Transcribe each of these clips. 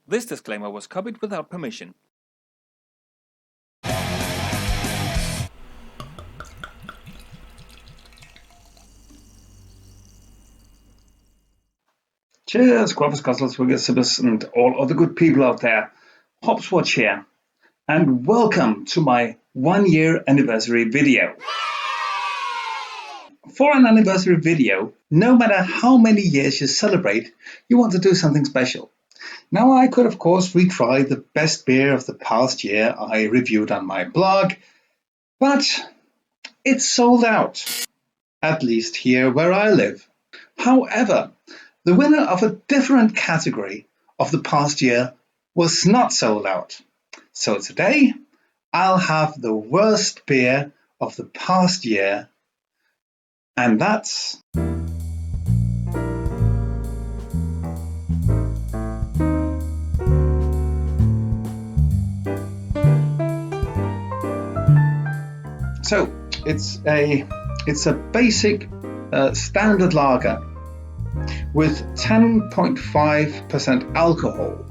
This disclaimer was copied without permission. Cheers, Quaffers, Costles, Wiggers, Sibbers, and all other good people out there. Hopswatch here, and welcome to my 1-year anniversary video. For an anniversary video, no matter how many years you celebrate, you want to do something special. Now, I could, of course, retry the best beer of the past year I reviewed on my blog, but it's sold out, at least here where I live. However, the winner of a different category of the past year was not sold out. So today, I'll have the worst beer of the past year, and that's so it's a basic standard lager with 10.5% alcohol.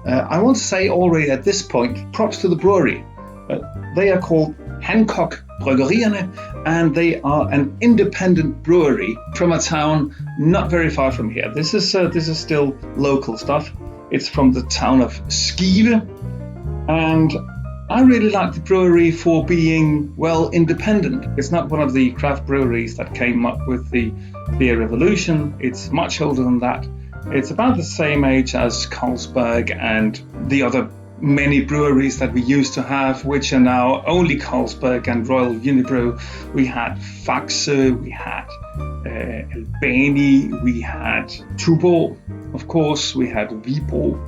I want to say already at this point, props to the brewery. They are called Hancock Bryggerierne, and they are an independent brewery from a town not very far from here. This is still local stuff. It's from the town of Skive, and I really like the brewery for being, well, independent. It's not one of the craft breweries that came up with the beer revolution. It's much older than that. It's about the same age as Carlsberg and the other many breweries that we used to have, which are now only Carlsberg and Royal Unibrew. We had Faxe, we had Albani, we had Tuborg, of course, we had Viborg.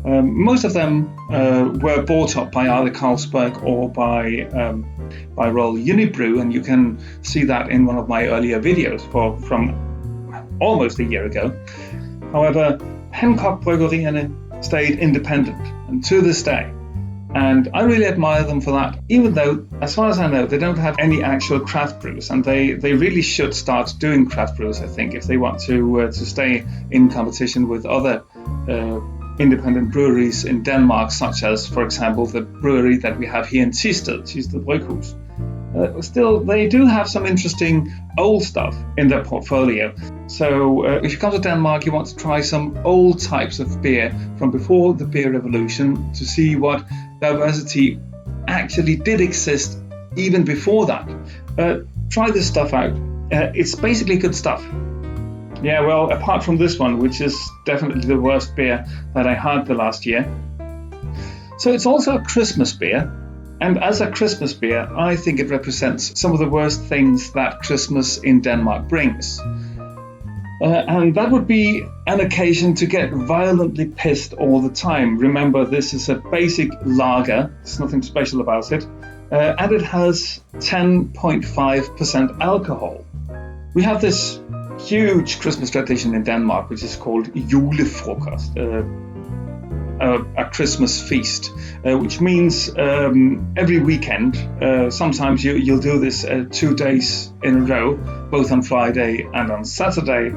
Most of them were bought up by either Carlsberg or by Royal Unibrew, and you can see that in one of my earlier videos from almost a year ago. However, Hancock Bryggerierne stayed independent, and to this day. And I really admire them for that, even though, as far as I know, they don't have any actual craft brews, and they really should start doing craft brews, I think, if they want to stay in competition with other independent breweries in Denmark, such as, for example, the brewery that we have here in Thisted Bryghus. Still, they do have some interesting old stuff in their portfolio. So if you come to Denmark, you want to try some old types of beer from before the beer revolution to see what diversity actually did exist even before that. Try this stuff out. It's basically good stuff. Yeah, well, apart from this one, which is definitely the worst beer that I had the last year. So it's also a Christmas beer. And as a Christmas beer, I think it represents some of the worst things that Christmas in Denmark brings. And that would be an occasion to get violently pissed all the time. Remember, this is a basic lager. There's nothing special about it. And it has 10.5% alcohol. We have this huge Christmas tradition in Denmark, which is called julefrokost. A Christmas feast, which means every weekend, sometimes you'll do this 2 days in a row, both on Friday and on Saturday,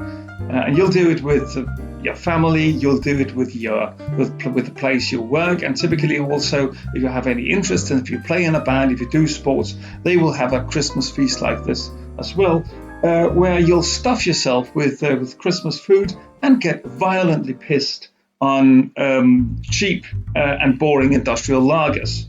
and you'll do it with your family, you'll do it with the place you work, and typically also if you have any interest, and if you play in a band, if you do sports, they will have a Christmas feast like this as well, where you'll stuff yourself with Christmas food and get violently pissed on cheap and boring industrial lagers,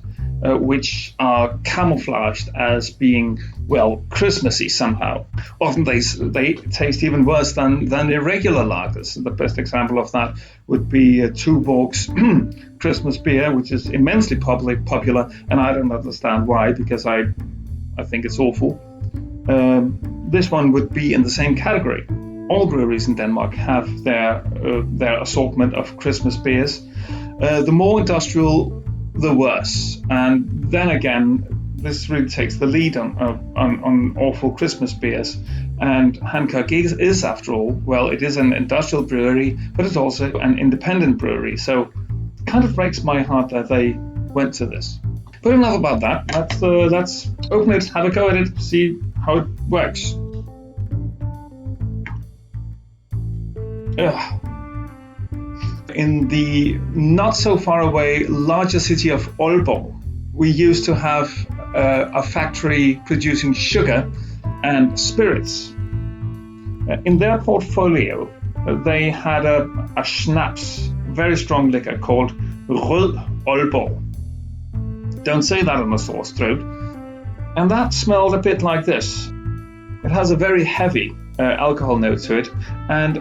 which are camouflaged as being, well, Christmassy somehow. Often they taste even worse than irregular lagers. The best example of that would be Tuborg's Christmas beer, which is immensely popular, and I don't understand why, because I think it's awful. This one would be in the same category. All breweries in Denmark have their assortment of Christmas beers. The more industrial, the worse. And then again, this really takes the lead on awful Christmas beers. And Hancock is, after all, well, it is an industrial brewery, but it's also an independent brewery. So it kind of breaks my heart that they went to this. But enough about that. Let's open it, have a go at it, see how it works. in the not so far away larger city of Aalborg, we used to have a factory producing sugar and spirits. In their portfolio, they had a schnapps, very strong liquor called Rød Aalborg. Don't say that on a sore throat. And that smelled a bit like this. It has a very heavy alcohol note to it, and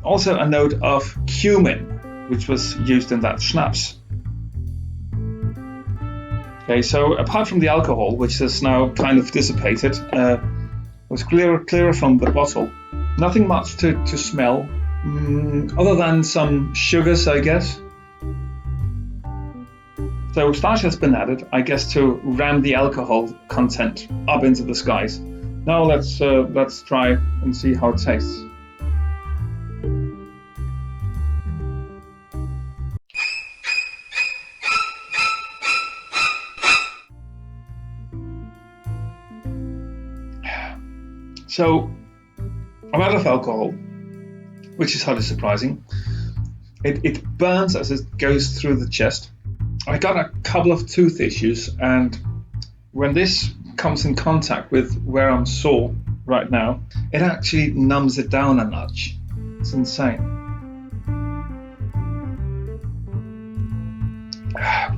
also a note of cumin, which was used in that schnapps. Okay, so apart from the alcohol, which is now kind of dissipated, was clearer from the bottle. Nothing much to smell, other than some sugars, I guess. So starch has been added, I guess, to ram the alcohol content up into the skies. Now let's try and see how it tastes. So, a lot of alcohol, which is highly surprising. It burns as it goes through the chest. I got a couple of tooth issues, and when this comes in contact with where I'm sore right now, it actually numbs it down a notch. It's insane.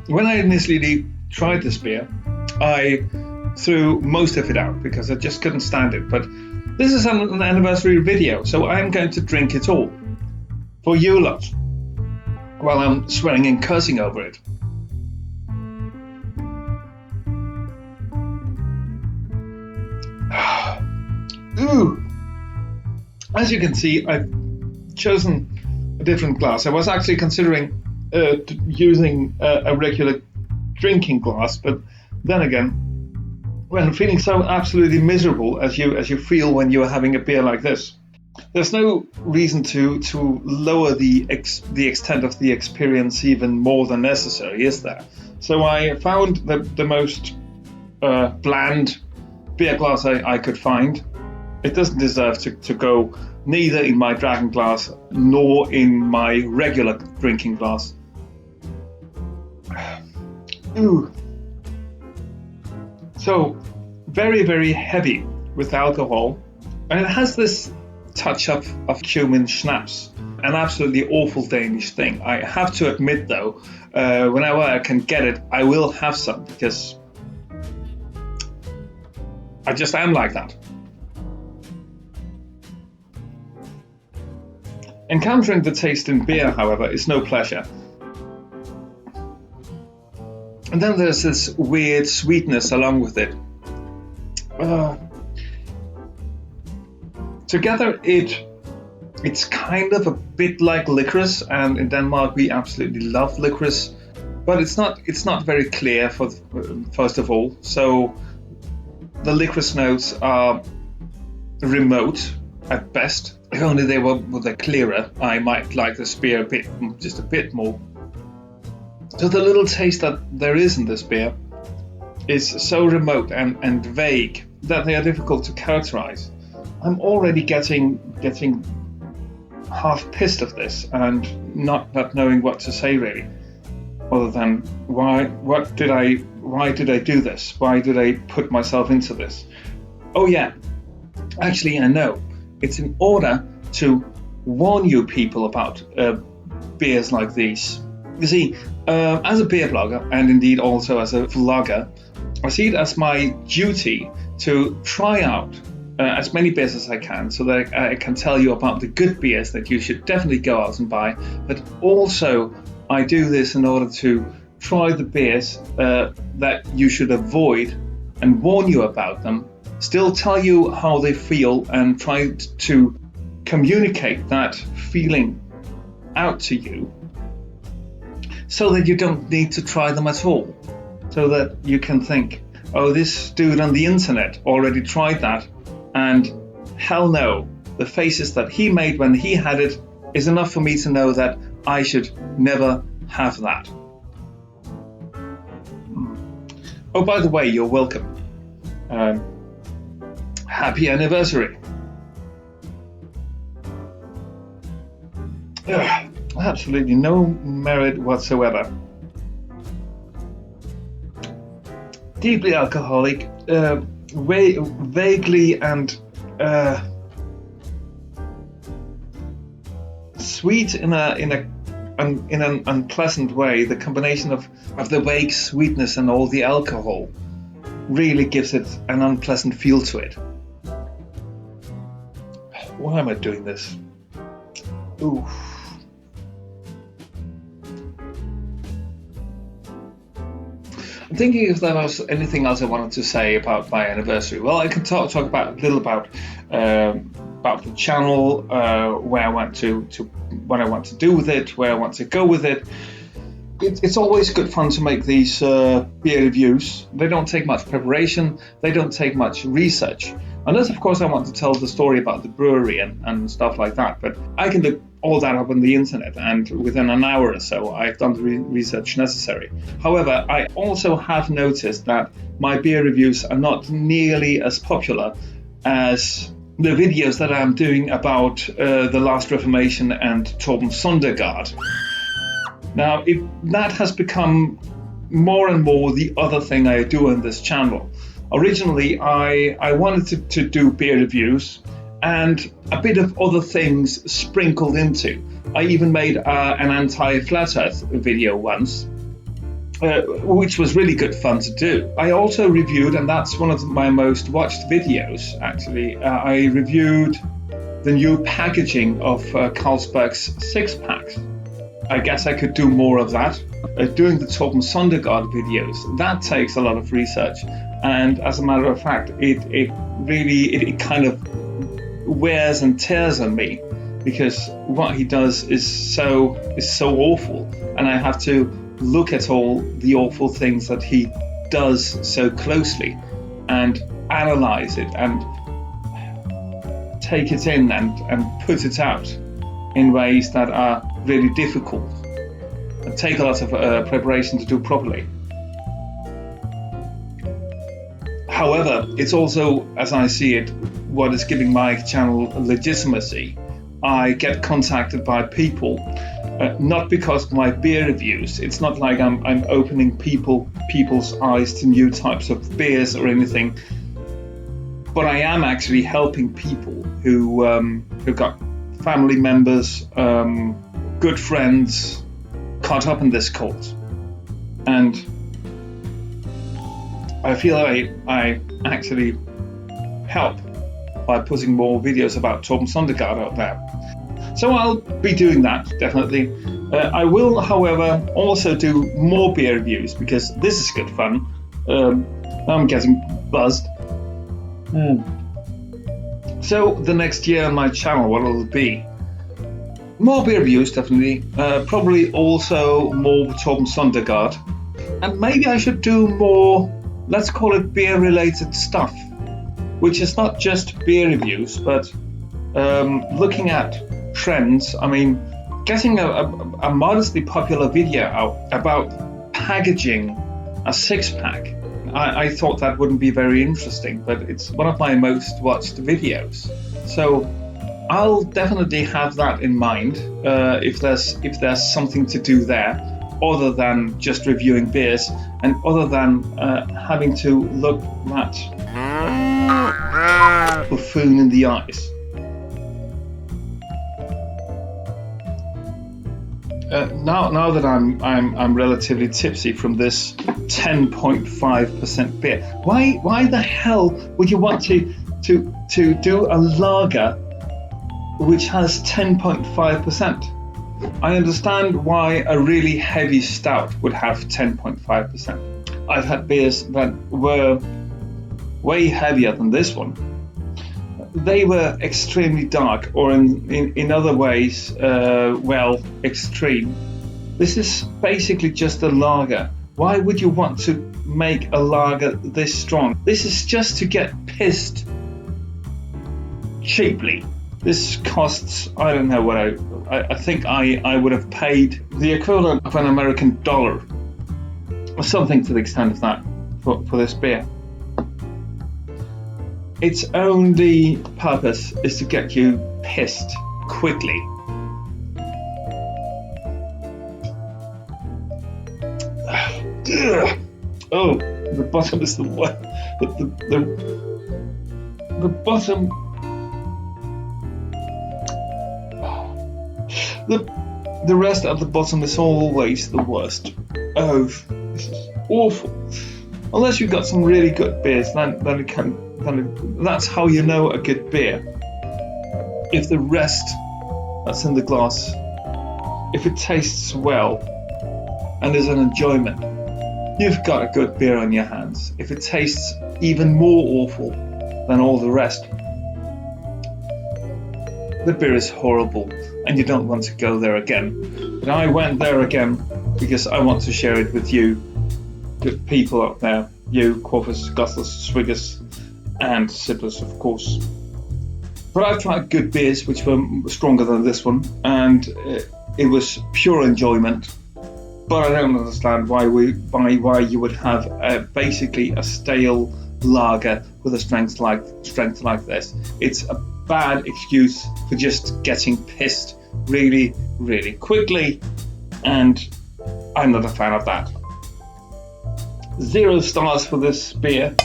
When I initially tried this beer, I threw most of it out because I just couldn't stand it. But this is an anniversary video, so I'm going to drink it all for you lot while I'm swearing and cursing over it. Ooh. As you can see, I've chosen a different glass. I was actually considering using a regular drinking glass, but then again, when feeling so absolutely miserable as you feel when you're having a beer like this, there's no reason to lower the extent of the experience even more than necessary, is there? So I found the most bland beer glass I could find. It doesn't deserve to go neither in my dragon glass nor in my regular drinking glass. Ooh. So, very, very heavy with alcohol, and it has this touch of cumin schnapps, an absolutely awful Danish thing. I have to admit though, whenever I can get it, I will have some, because I just am like that. Encountering the taste in beer, however, is no pleasure. And then there's this weird sweetness along with it. Together it's kind of a bit like licorice, and in Denmark we absolutely love licorice, but it's not very clear first of all. So the licorice notes are remote at best. If only they were clearer, I might like this beer just a bit more. So the little taste that there is in this beer is so remote and vague that they are difficult to characterize. I'm already getting half pissed of this and not knowing what to say really, other than why did I do this? Why did I put myself into this? Oh yeah, actually I know. It's in order to warn you people about beers like these. You see, as a beer blogger, and indeed also as a vlogger, I see it as my duty to try out as many beers as I can, so that I can tell you about the good beers that you should definitely go out and buy. But also, I do this in order to try the beers that you should avoid and warn you about them, still tell you how they feel, and try to communicate that feeling out to you, so that you don't need to try them at all, so that you can think, oh, this dude on the internet already tried that, and hell no, the faces that he made when he had it is enough for me to know that I should never have that. Oh, by the way, you're welcome. Happy anniversary. Absolutely no merit whatsoever. Deeply alcoholic, vaguely and sweet in an unpleasant way. The combination of the vague sweetness and all the alcohol really gives it an unpleasant feel to it. Why am I doing this? Ooh. I'm thinking if there was anything else I wanted to say about my anniversary. Well, I can talk about a little about the channel, where I want to what I want to do with it, where I want to go with it. It's always good fun to make these beer reviews. They don't take much preparation. They don't take much research. Unless, of course, I want to tell the story about the brewery and stuff like that. But I can look all that up on the internet, and within an hour or so, I've done the research necessary. However, I also have noticed that my beer reviews are not nearly as popular as the videos that I'm doing about the Last Reformation and Torben Søndergaard. Now, that has become more and more the other thing I do on this channel. Originally, I wanted to do beer reviews and a bit of other things sprinkled into. I even made an anti-flat earth video once, which was really good fun to do. I also reviewed, and that's one of my most watched videos actually, I reviewed the new packaging of Carlsberg's six-packs. I guess I could do more of that. Doing the Torben Søndergaard videos, that takes a lot of research, and as a matter of fact, it really kind of wears and tears on me, because what he does is so awful, and I have to look at all the awful things that he does so closely and analyze it and take it in and put it out in ways that are really difficult and take a lot of preparation to do properly. However, it's also, as I see it, what is giving my channel legitimacy. I get contacted by people, not because of my beer reviews. It's not like I'm opening people's eyes to new types of beers or anything, but I am actually helping people who got family members, good friends caught up in this cult, and I feel I actually help by putting more videos about Torben Søndergaard out there. So I'll be doing that, definitely. I will, however, also do more beer reviews, because this is good fun. I'm getting buzzed. So the next year on my channel, what will it be? More beer reviews, definitely. Probably also more Torben Søndergaard. And maybe I should do more, let's call it beer-related stuff, which is not just beer reviews, but looking at trends. I mean, getting a modestly popular video out about packaging a six-pack. I thought that wouldn't be very interesting, but it's one of my most watched videos. So I'll definitely have that in mind if there's something to do there, other than just reviewing beers, and other than having to look that buffoon in the eyes. Now that I'm relatively tipsy from this 10.5% beer, why the hell would you want to do a lager which has 10.5%? I understand why a really heavy stout would have 10.5%. I've had beers that were way heavier than this one. They were extremely dark, or in other ways, extreme. This is basically just a lager. Why would you want to make a lager this strong? This is just to get pissed cheaply. This costs, I don't know what I think I would have paid the equivalent of an American dollar, or something to the extent of that, for this beer. Its only purpose is to get you pissed quickly. Ugh. Oh, the bottom is the worst. The bottom. The rest of the bottom is always the worst. Oh, this is awful. Unless you've got some really good beers, that's how you know a good beer. If the rest that's in the glass, if it tastes well and is an enjoyment, you've got a good beer on your hands. If it tastes even more awful than all the rest, the beer is horrible and you don't want to go there again. But I went there again because I want to share it with you, with people out there, you, quaffers, gustlers, swiggers, and sipplers, of course. But I've tried good beers which were stronger than this one, and it was pure enjoyment. But I don't understand why you would have basically a stale lager with a strength like this. It's a bad excuse for just getting pissed really, really quickly, and I'm not a fan of that. 0 stars for this beer.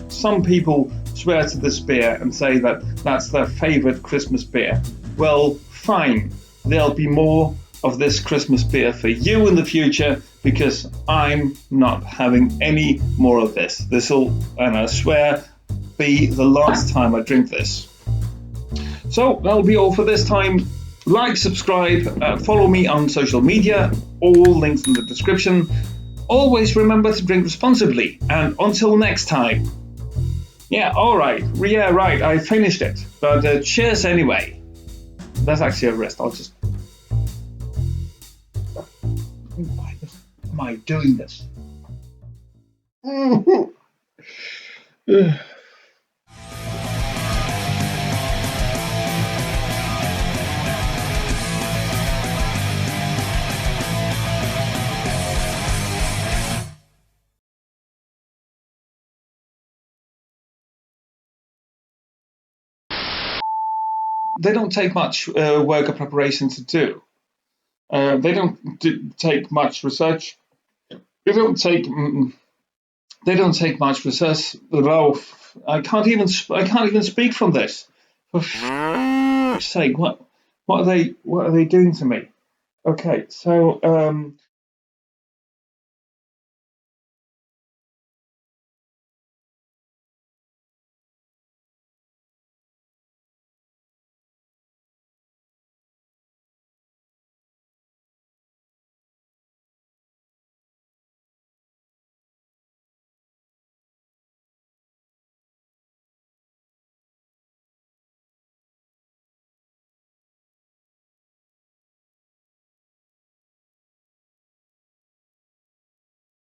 Some people swear to this beer and say that that's their favorite Christmas beer. Well, fine. There'll be more of this Christmas beer for you in the future, because I'm not having any more of this. This'll, and I swear, be the last time I drink this. So that'll be all for this time. Like, subscribe, follow me on social media, all links in the description. Always remember to drink responsibly, and until next time. Yeah, alright, yeah, right, I finished it, but cheers anyway. That's actually a rest, I'll just... Why am I doing this? They don't take much work or preparation to do. They don't take much research. They don't take much research. Oh, I can't even speak from this. For sake, what are they doing to me? Okay, so